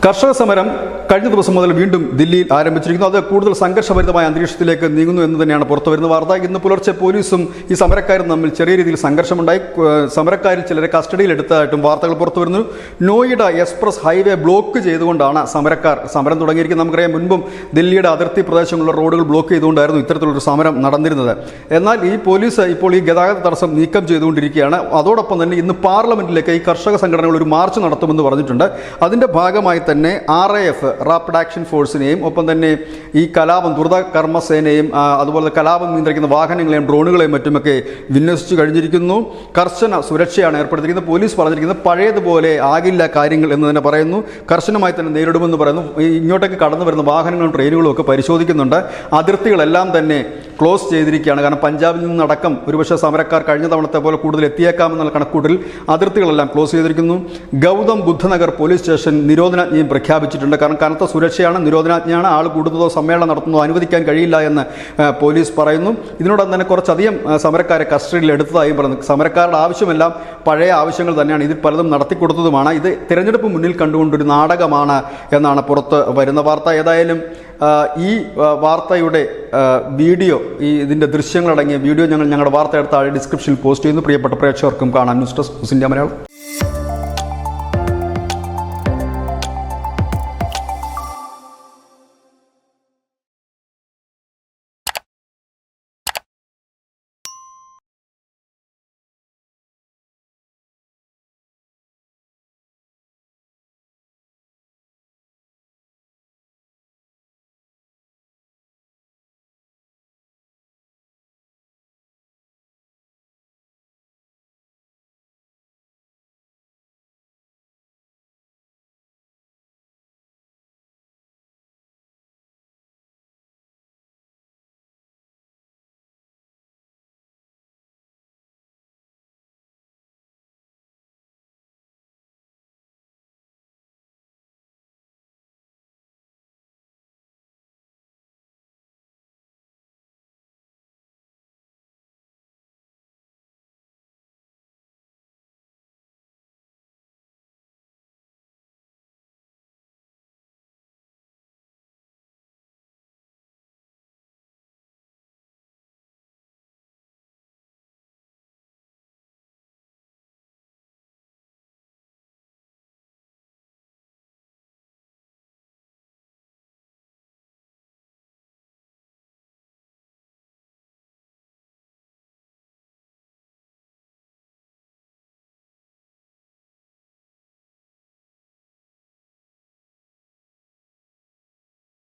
കർഷക സമരം കഴിഞ്ഞ ദിവസം മുതൽ വീണ്ടും ദില്ലിയിൽ ആരംഭിച്ചിരിക്കുന്നു. അത് കൂടുതൽ സംഘർഷഭരിതമായ അന്തരീക്ഷത്തിലേക്ക് നീങ്ങുന്നു എന്ന് തന്നെയാണ് പുറത്തുവരുന്ന വാർത്ത. ഇന്ന് പുലർച്ചെ പോലീസും ഈ സമരക്കാരും തമ്മിൽ ചെറിയ രീതിയിൽ സംഘർഷമുണ്ടായി. സമരക്കാരിൽ ചിലരെ കസ്റ്റഡിയിലെടുത്തതായിട്ടും വാർത്തകൾ പുറത്തുവരുന്നു. നോയിഡ എക്സ്പ്രസ് ഹൈവേ ബ്ലോക്ക് ചെയ്തുകൊണ്ടാണ് സമരക്കാർ സമരം തുടങ്ങിയിരിക്കുന്നത്. നമുക്കറിയാം, മുൻപും ദില്ലിയുടെ അതിർത്തി പ്രദേശങ്ങളിലെ റോഡുകൾ ബ്ലോക്ക് ചെയ്തുകൊണ്ടായിരുന്നു ഇത്തരത്തിലൊരു സമരം നടന്നിരുന്നത്. എന്നാൽ ഈ പോലീസ് ഇപ്പോൾ ഈ ഗതാഗത തടസ്സം നീക്കം ചെയ്തുകൊണ്ടിരിക്കുകയാണ്. അതോടൊപ്പം തന്നെ ഇന്ന് പാർലമെന്റിലേക്ക് ഈ കർഷക സംഘടനകൾ ഒരു മാർച്ച് നടത്തുമെന്ന് പറഞ്ഞിട്ടുണ്ട്. അതിന്റെ ഭാഗമായി തന്നെ RAF റാപ്പിഡ് ആക്ഷൻ ഫോഴ്സിനെയും ഒപ്പം തന്നെ ഈ കലാപം ദ്രുത കർമ്മസേനയും അതുപോലെ കലാപം നിയന്ത്രിക്കുന്ന വാഹനങ്ങളെയും ഡ്രോണുകളെയും മറ്റുമൊക്കെ വിന്യസിച്ചു കഴിഞ്ഞിരിക്കുന്നു. കർശന സുരക്ഷയാണ് ഏർപ്പെടുത്തിയിരിക്കുന്നത്. പോലീസ് പറഞ്ഞിരിക്കുന്നത് പഴയതുപോലെ ആകില്ല കാര്യങ്ങൾ എന്ന് തന്നെ പറയുന്നു. കർശനമായി തന്നെ നേരിടുമെന്ന് പറയുന്നു. ഇങ്ങോട്ടേക്ക് കടന്നു വരുന്ന വാഹനങ്ങളും ട്രെയിനുകളും ഒക്കെ പരിശോധിക്കുന്നുണ്ട്. അതിർത്തികളെല്ലാം തന്നെ ക്ലോസ് ചെയ്തിരിക്കുകയാണ്. കാരണം പഞ്ചാബിൽ നിന്നടക്കം ഒരുപക്ഷെ സമരക്കാർ കഴിഞ്ഞ തവണത്തെ പോലെ കൂടുതൽ എത്തിയേക്കാമെന്നുള്ള കണക്കൂട്ടിൽ അതിർത്തികളെല്ലാം ക്ലോസ് ചെയ്തിരിക്കുന്നു. ഗൗതം ബുദ്ധനഗർ പോലീസ് സ്റ്റേഷൻ നിരോധനാജ്ഞയും പ്രഖ്യാപിച്ചിട്ടുണ്ട്. കാരണം കനത്ത സുരക്ഷയാണ്, നിരോധനാജ്ഞയാണ്. ആൾ കൂടുന്നതോ സമ്മേളനം നടത്തുന്നതോ അനുവദിക്കാൻ കഴിയില്ല എന്ന് പോലീസ് പറയുന്നു. ഇതിനോടൊപ്പം തന്നെ കുറച്ചധികം സമരക്കാരെ കസ്റ്റഡിയിൽ എടുത്തതായും പറയുന്നു. സമരക്കാരുടെ ആവശ്യമെല്ലാം പഴയ ആവശ്യങ്ങൾ തന്നെയാണ്. ഇതിൽ പലതും നടത്തിക്കൊടുത്തതുമാണ്. ഇത് തിരഞ്ഞെടുപ്പ് മുന്നിൽ കണ്ടുകൊണ്ടൊരു നാടകമാണ് എന്നാണ് പുറത്ത് വരുന്ന വാർത്ത. ഏതായാലും ഈ വാർത്തയുടെ വീഡിയോ, ഇതിൻ്റെ ദൃശ്യങ്ങളടങ്ങിയ വീഡിയോ ഞങ്ങളുടെ വാർത്തയുടെ താഴെ ഡിസ്ക്രിപ്ഷനിൽ പോസ്റ്റ് ചെയ്യുന്നു. പ്രിയപ്പെട്ട പ്രേക്ഷകർക്കും കാണാം. News desk news India Malayalam.